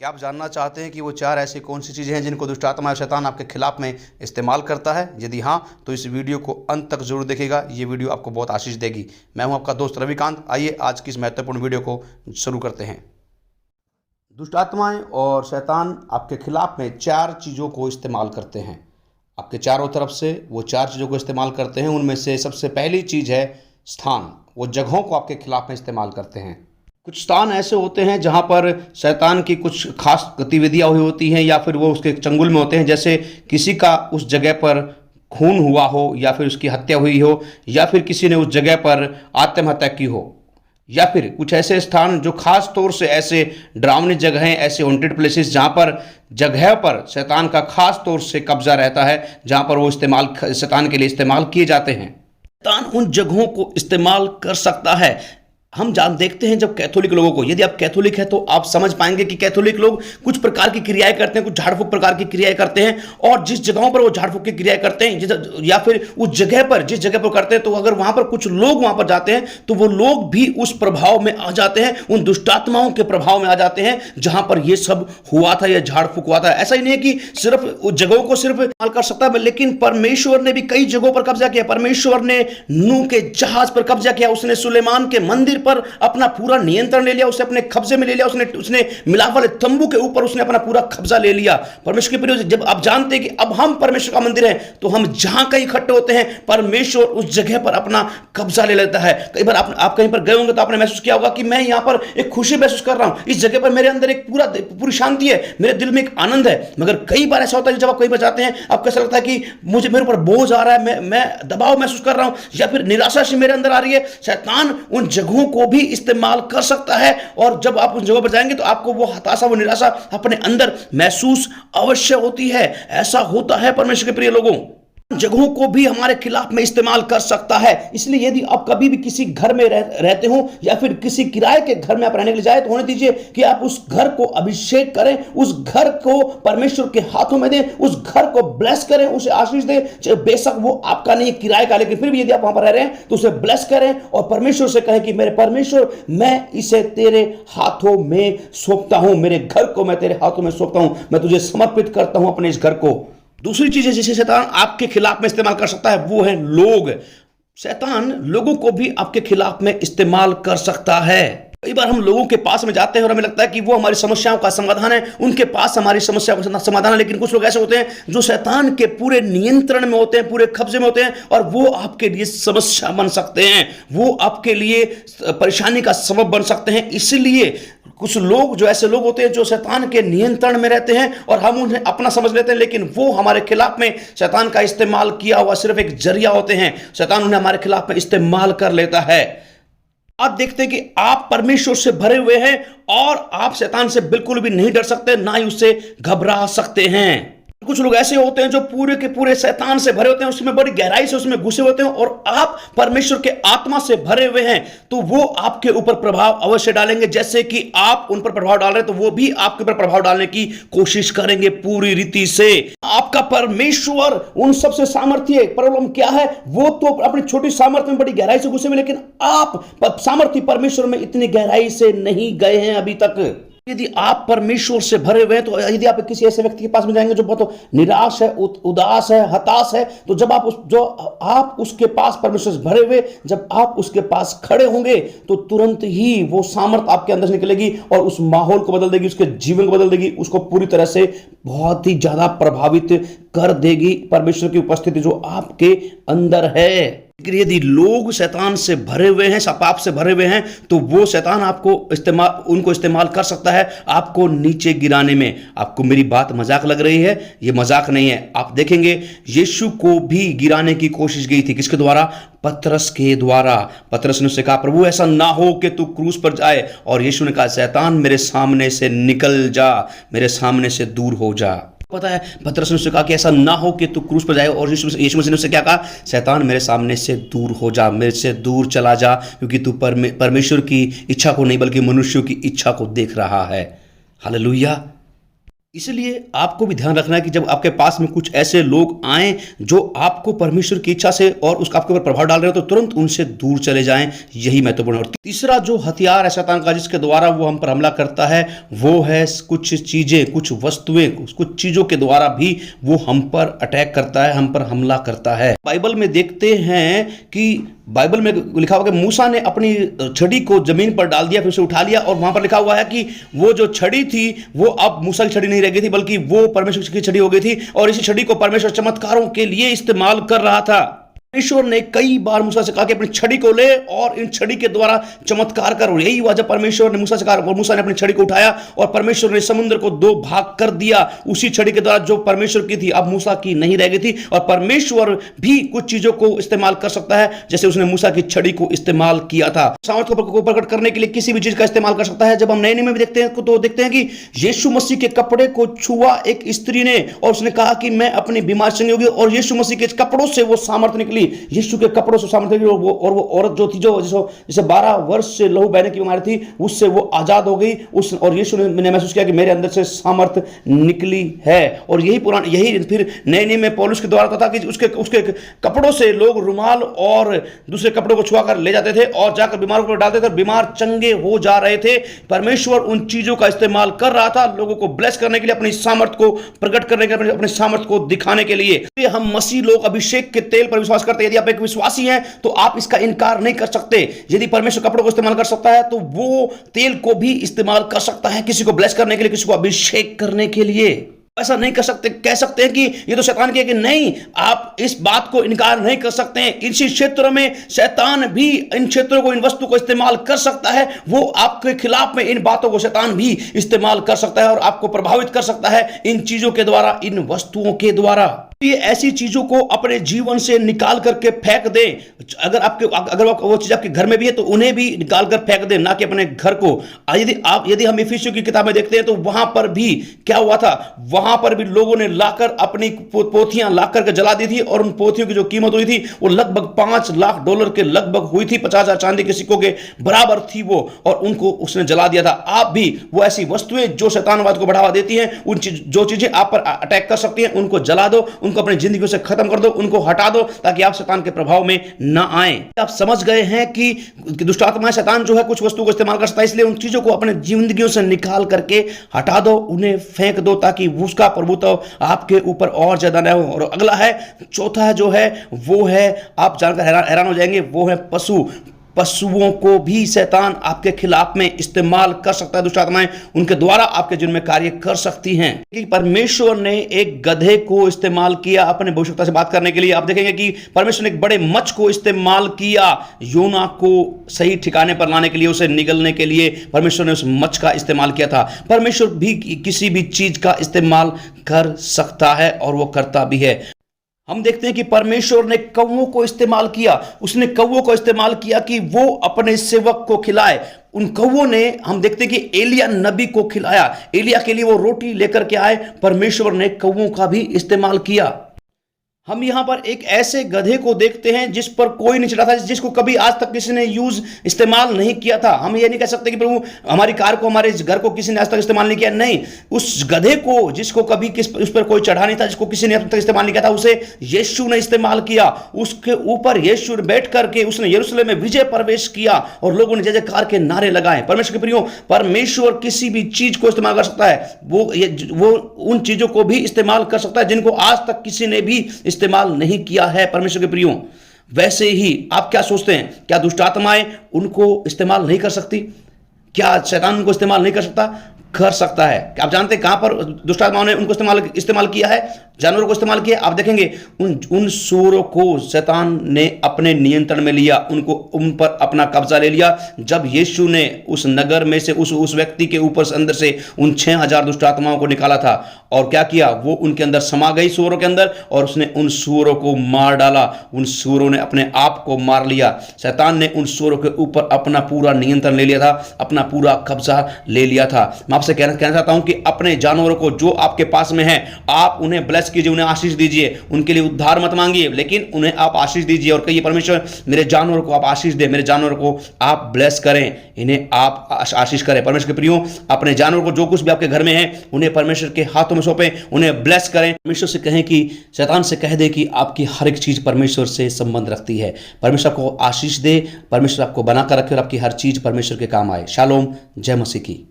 क्या आप जानना चाहते हैं कि वो 4 ऐसी कौन सी चीज़ें हैं जिनको दुष्ट आत्मा या शैतान आपके खिलाफ में इस्तेमाल करता है? यदि हाँ, तो इस वीडियो को अंत तक ज़रूर देखिएगा। ये वीडियो आपको बहुत आशीष देगी। मैं हूं आपका दोस्त रविकांत। आइए आज की इस महत्वपूर्ण वीडियो को शुरू करते हैं। दुष्ट आत्माएं और शैतान आपके खिलाफ में 4 चीज़ों को इस्तेमाल करते हैं। आपके चारों तरफ से वो 4 चीज़ों को इस्तेमाल करते हैं। उनमें से सबसे पहली चीज़ है स्थान। वो जगहों को आपके खिलाफ में इस्तेमाल करते हैं। कुछ स्थान ऐसे होते हैं जहाँ पर शैतान की कुछ खास गतिविधियाँ हुई होती हैं या फिर वो उसके चंगुल में होते हैं। जैसे किसी का उस जगह पर खून हुआ हो या फिर उसकी हत्या हुई हो या फिर किसी ने उस जगह पर आत्महत्या की हो या फिर कुछ ऐसे स्थान जो खास तौर से ऐसे डरावनी जगहें, ऐसे हॉन्टेड प्लेसेस जहाँ पर जगह पर शैतान का खास तौर से कब्जा रहता है, जहाँ पर वो शैतान के लिए इस्तेमाल किए जाते हैं। शैतान उन जगहों को इस्तेमाल कर सकता है। हम देखते हैं जब कैथोलिक लोगों को, यदि आप कैथोलिक हैं तो आप समझ पाएंगे कि कैथोलिक लोग कुछ प्रकार की क्रियाएं करते हैं, कुछ झाड़ फूक प्रकार की क्रियाएं करते हैं। और जिस जगहों पर वो झाड़ फूक की क्रियाएं करते हैं या फिर उस जगह पर जिस जगह पर करते हैं, तो अगर वहां पर कुछ लोग वहां पर जाते हैं तो वो लोग भी उस प्रभाव में आ जाते हैं, उन दुष्टात्माओं के प्रभाव में आ जाते हैं जहां पर ये सब हुआ था, या झाड़ फूक हुआ था। ऐसा ही नहीं है कि सिर्फ उस जगहों को सिर्फ इस्तेमाल कर सकता है, लेकिन परमेश्वर ने भी कई जगहों पर कब्जा किया। परमेश्वर ने नूह के जहाज पर कब्जा किया, उसने सुलेमान के मंदिर पर अपना पूरा नियंत्रण ले लिया, उसे अपने कब्जे में ले लिया। उसने मिलाप वाले तंबू के ऊपर उसने अपना पूरा कब्जा ले लिया। परमेश्वर के प्रिय, जब आप जानते हैं कि अब हम परमेश्वर का मंदिर है, तो हम जहां कहीं इकट्ठे होते हैं, परमेश्वर उस जगह पर अपना कब्जा ले लेता है। कई बार आप कहीं पर गए होंगे तो आपने महसूस किया होगा कि मैं यहां पर एक खुशी महसूस कर रहा हूं, इस जगह पर मेरे अंदर एक पूरी शांति है, मेरे दिल में एक आनंद है। मगर कई बार ऐसा होता है जब आप कहीं पर जाते हैं, आपको ऐसा लगता है कि मेरे ऊपर बोझ आ रहा है, मैं दबाव महसूस कर रहा हूं, या फिर निराशा से मेरे अंदर आ रही है। शैतान उन जगहों को भी इस्तेमाल कर सकता है, और जब आप उस जगह पर जाएंगे तो आपको वो हताशा, वो निराशा अपने अंदर महसूस अवश्य होती है। ऐसा होता है परमेश्वर के प्रिय लोगों, जगहों को भी हमारे खिलाफ में इस्तेमाल कर सकता है। इसलिए यदि आप कभी भी किसी घर में रहते हो या फिर किसी किराए के घर में आप रहने के लिए जाए, तो होने दीजिए कि आप उस घर को अभिषेक करें, उस घर को परमेश्वर के हाथों में दें, उस घर को ब्लेस करें, उसे आशीष दें। बेशक वो आपका नहीं, किराए का, लेकिन फिर भी यदि आप वहां पर रह रहे हैं तो उसे ब्लेस करें और परमेश्वर से कहें कि मेरे परमेश्वर, मैं इसे तेरे हाथों में सौंपता हूं, मेरे घर को मैं तेरे हाथों में सौंपता हूं, मैं तुझे समर्पित करता हूं अपने इस घर को। दूसरी चीज है जिसे शैतान आपके खिलाफ में इस्तेमाल कर सकता है, वो है लोग। शैतान लोगों को भी आपके खिलाफ में इस्तेमाल कर सकता है। कई बार हम लोगों के पास में जाते हैं और हमें लगता है कि वो हमारी समस्याओं का समाधान है, उनके पास हमारी समस्या का समाधान है। लेकिन कुछ लोग ऐसे होते हैं जो शैतान के पूरे नियंत्रण में होते हैं, पूरे कब्जे में होते हैं, और वो आपके लिए समस्या बन सकते हैं, वो आपके लिए परेशानी का सबब बन सकते हैं। इसलिए कुछ लोग, जो ऐसे लोग होते हैं जो शैतान के नियंत्रण में रहते हैं और हम उन्हें अपना समझ लेते हैं, लेकिन वो हमारे खिलाफ में शैतान का इस्तेमाल किया हुआ सिर्फ एक जरिया होते हैं। शैतान उन्हें हमारे खिलाफ में इस्तेमाल कर लेता है। आप देखते हैं कि आप परमेश्वर से भरे हुए हैं और आप शैतान से बिल्कुल भी नहीं डर सकते, ना ही उससे घबरा सकते हैं। कुछ लोग ऐसे होते हैं जो पूरे के पूरे शैतान से भरे होते हैं, उसमें बड़ी गहराई से उसमें घुसे होते हैं, और आप परमेश्वर के आत्मा से भरे हुए हैं, तो वो आपके ऊपर प्रभाव अवश्य डालेंगे। जैसे कि आप उन पर प्रभाव डाल रहे हैं, तो वो भी आपके ऊपर प्रभाव डालने की कोशिश करेंगे पूरी रीति से। आपका परमेश्वर उन सबसे सामर्थ्य, प्रॉब्लम क्या है, वो तो अपनी छोटी सामर्थ्य में बड़ी गहराई से घुसे हुए, लेकिन आप सामर्थ्य परमेश्वर में इतनी गहराई से नहीं गए हैं अभी तक। यदि आप परमेश्वर से भरे हुए हैं, तो यदि आप किसी ऐसे व्यक्ति के पास में जाएंगे जो बहुत निराश है, उदास है, हताश है, तो जब आप उसके पास परमेश्वर से भरे हुए, जब आप उसके पास खड़े होंगे, तो तुरंत ही वो सामर्थ आपके अंदर से निकलेगी और उस माहौल को बदल देगी, उसके जीवन को बदल देगी, उसको पूरी तरह से बहुत ही ज्यादा प्रभावित कर देगी परमेश्वर की उपस्थिति जो आपके अंदर है। यदि लोग शैतान से भरे हुए हैं, पाप से भरे हुए हैं, तो वो शैतान उनको इस्तेमाल कर सकता है आपको नीचे गिराने में। आपको मेरी बात मजाक लग रही है? ये मजाक नहीं है। आप देखेंगे यीशु को भी गिराने की कोशिश की थी, किसके द्वारा? पतरस के द्वारा। पतरस ने उससे कहा, प्रभु ऐसा ना हो कि तू क्रूस पर जाए, और यीशु ने कहा, शैतान मेरे सामने से निकल जा, मेरे सामने से दूर हो जा। पता है, पतरस ने उससे कहा कि ऐसा ना हो कि तू क्रूस पर जाए, और यीशु मसीह ने उससे क्या कहा? शैतान मेरे सामने से दूर हो जा, मेरे से दूर चला जा, क्योंकि तू परमेश्वर की इच्छा को नहीं बल्कि मनुष्यों की इच्छा को देख रहा है। हालेलुया। इसलिए आपको भी ध्यान रखना है कि जब आपके पास में कुछ ऐसे लोग आए जो आपको परमेश्वर की इच्छा से और उसका आपके ऊपर प्रभाव डाल रहे हो, तो तुरंत उनसे दूर चले जाएं। यही महत्वपूर्ण है। और तीसरा जो हथियार है शैतान का जिसके द्वारा वो हम पर हमला करता है, वो है कुछ चीजें, कुछ वस्तुएं, कुछ चीजों के द्वारा भी वो हम पर अटैक करता है, हम पर हमला करता है। बाइबल में देखते हैं कि बाइबल में लिखा हुआ कि मूसा ने अपनी छड़ी को जमीन पर डाल दिया, फिर उसे उठा लिया, और वहां पर लिखा हुआ है कि वो जो छड़ी थी वो अब मूसा की छड़ी नहीं रह गई थी, बल्कि वो परमेश्वर की छड़ी हो गई थी, और इसी छड़ी को परमेश्वर चमत्कारों के लिए इस्तेमाल कर रहा था। परमेश्वर ने कई बार मूसा से कहा कि अपनी छड़ी को ले और इन छड़ी के द्वारा चमत्कार कर। यही हुआ जब परमेश्वर ने मूसा से कहा और मूसा ने अपनी छड़ी को उठाया और परमेश्वर ने समुद्र को दो भाग कर दिया उसी छड़ी के द्वारा जो परमेश्वर की थी, अब मूसा की नहीं रह गई थी। और परमेश्वर भी कुछ चीजों को इस्तेमाल कर सकता है, जैसे उसने मूसा की छड़ी को इस्तेमाल किया था सामर्थ्य को प्रकट करने के लिए, किसी भी चीज का इस्तेमाल कर सकता है। जब हम नए नियम में देखते हैं तो देखते हैं कि यीशु मसीह के कपड़े को छुआ एक स्त्री ने और उसने कहा कि मैं अपनी बीमार चंगी होगी, और यीशु मसीह के कपड़ों से वो सामर्थ्य निकली, यीशु के कपड़ों से सामर्थ्य निकली, और वो औरत जो थी जिसे 12 वर्ष से लहू बहने की बीमारी थी, उससे वो आजाद हो गई। और यीशु ने महसूस किया कि मेरे अंदर से सामर्थ्य निकली है। और यही फिर नए नियम में पौलुस के द्वारा था कि उसके कपड़ों से लोग रुमाल और दूसरे कपड़ों को छुआकर ले जाते थे और जाकर बीमारों को डालते थे, बीमार चंगे हो जा रहे थे। परमेश्वर उन चीजों का इस्तेमाल कर रहा था लोगों को ब्लेस करने के लिए, अपनी सामर्थ्य को प्रकट करने के लिए, अपने सामर्थ्य को दिखाने के लिए। हम मसीह लोग अभिषेक के तेल पर विश्वास करते हैं। यदि आप एक विश्वासी हैं तो आप इसका इनकार नहीं कर सकते। यदि परमेश्वर कपड़ों को इस्तेमाल कर सकता है तो वो तेल को भी इस्तेमाल कर सकता है, किसी को ब्लेस करने के लिए, किसी को अभिषेक करने के लिए। ऐसा नहीं कर सकते, कह सकते हैं कि ये तो शैतान की है, कि नहीं, आप इस बात को इनकार नहीं कर सकते हैं। इसी क्षेत्र में शैतान भी इन क्षेत्रों को, इन वस्तु को इस्तेमाल कर सकता है। वो आपके खिलाफ में इन बातों को शैतान भी इस्तेमाल कर सकता है और आपको प्रभावित कर सकता है इन चीजों के द्वारा, इन वस्तुओं के द्वारा। ये ऐसी चीजों को अपने जीवन से निकाल करके फेंक दें। अगर वो चीज आपके घर में भी है तो उन्हें भी निकाल कर फेंक दें, ना कि अपने घर को। यदि हम इफिसियों की किताब में देखते हैं तो वहां पर भी क्या हुआ था, वहां पर भी लोगों ने लाकर अपनी पोथियां ला करके जला दी थी, और उन पोथियों की जो कीमत हुई थी वो लगभग $5 लाख के लगभग हुई थी, 50,000 चांदी के सिक्कों के बराबर थी वो, और उनको उसने जला दिया था। आप भी वो ऐसी वस्तुएं जो शैतानवाद को बढ़ावा देती हैं, जो चीजें आप पर अटैक कर सकती हैं, उनको जला दो, उनको अपनी जिंदगी से खत्म कर दो, उनको हटा दो, ताकि आप शैतान के प्रभाव में ना आए। आप समझ गए हैं कि दुष्ट आत्मा शैतान जो है कुछ वस्तु को इस्तेमाल कर सकता है, इसलिए उन चीजों को अपने जिंदगियों से निकाल करके हटा दो, उन्हें फेंक दो, ताकि उसका प्रभुत्व आपके ऊपर और ज्यादा न हो। और अगला है, चौथा जो है वो है, आप जानकर हैरान हो जाएंगे, वो है पशुओं को भी शैतान आपके खिलाफ में इस्तेमाल कर सकता है। दुष्ट आत्माएं उनके द्वारा आपके जीवन में कार्य कर सकती हैं। कि परमेश्वर ने एक गधे को इस्तेमाल किया अपने भविष्यता से बात करने के लिए। आप देखेंगे कि परमेश्वर ने एक बड़े मच्छ को इस्तेमाल किया योना को सही ठिकाने पर लाने के लिए, उसे निगलने के लिए परमेश्वर ने उस मच्छ का इस्तेमाल किया था। परमेश्वर भी किसी भी चीज का इस्तेमाल कर सकता है और वो करता भी है। हम देखते हैं कि परमेश्वर ने कौवों को इस्तेमाल किया। उसने कौवों को इस्तेमाल किया कि वो अपने सेवक को खिलाए। उन कौवों ने, हम देखते हैं कि एलिया नबी को खिलाया, एलिया के लिए वो रोटी लेकर के आए। परमेश्वर ने कौवों का भी इस्तेमाल किया। हम यहां पर एक ऐसे गधे को देखते हैं जिस पर कोई नहीं चढ़ा था, जिसको कभी आज तक किसी ने इस्तेमाल नहीं किया था। हम ये नहीं कह सकते कि प्रभु हमारी कार को, हमारे घर को किसी ने आज तक इस्तेमाल नहीं किया। नहीं, उस गधे को जिसको कभी उस पर कोई चढ़ा नहीं था, जिसको किसी ने अब तक इस्तेमाल नहीं किया था, उसे यीशु ने इस्तेमाल किया। उसके ऊपर यीशु बैठ करके उसने यरूशलेम में विजय प्रवेश किया और लोगों ने जय जयकार के नारे लगाए। परमेश्वर के प्रियो, परमेश्वर किसी भी चीज को इस्तेमाल कर सकता है। वो उन चीजों को भी इस्तेमाल कर सकता है जिनको आज तक किसी ने भी इस्तेमाल नहीं किया है। परमेश्वर के प्रियो, वैसे ही आप क्या सोचते हैं, क्या दुष्ट आत्माएं उनको इस्तेमाल नहीं कर सकती? क्या शैतान उनको इस्तेमाल नहीं कर सकता? कर सकता है। आप जानते हैं कहां पर दुष्ट आत्माओं ने उनको इस्तेमाल किया है? जानवरों को इस्तेमाल किया। आप देखेंगे उन सूरों को शैतान ने अपने नियंत्रण में लिया, उन पर अपना कब्जा ले लिया। जब यीशु ने उस नगर में से उस व्यक्ति के ऊपर अंदर से उन 6,000 दुष्ट आत्माओं को निकाला था, और क्या किया, वो उनके अंदर समा गई सूरों के अंदर, और उसने उन सूरों को मार डाला। उन सूरों ने अपने आप को मार लिया। शैतान ने उन सूरों के ऊपर अपना पूरा नियंत्रण ले लिया था, अपना पूरा कब्जा ले लिया था। मैं आपसे कहना चाहता हूं कि अपने जानवरों को जो आपके पास में है, आप उन्हें ब्लेस ब्लेस कीजिए, उन्हें आशीष दीजिए, उनके लिए उद्धार मत मांगिए, लेकिन उन्हें आप आशीष दीजिए और कहिए परमेश्वर मेरे जानवरों को आप आशीष दे, मेरे जानवरों को आप ब्लेस करें, इन्हें आप आशीष करें। परमेश्वर के प्रियो, अपने जानवरों को जो कुछ भी आपके घर में है उन्हें परमेश्वर के हाथों में सौंपें, उन्हें ब्लेस करें। परमेश्वर से कहें कि शैतान से कह दे कि आपकी हर एक चीज परमेश्वर से संबंध रखती है, परमेश्वर को आशीष दे, परमेश्वर आपको बनाकर रखे और आपकी हर चीज परमेश्वर के काम आए। शालोम, जय मसीह की।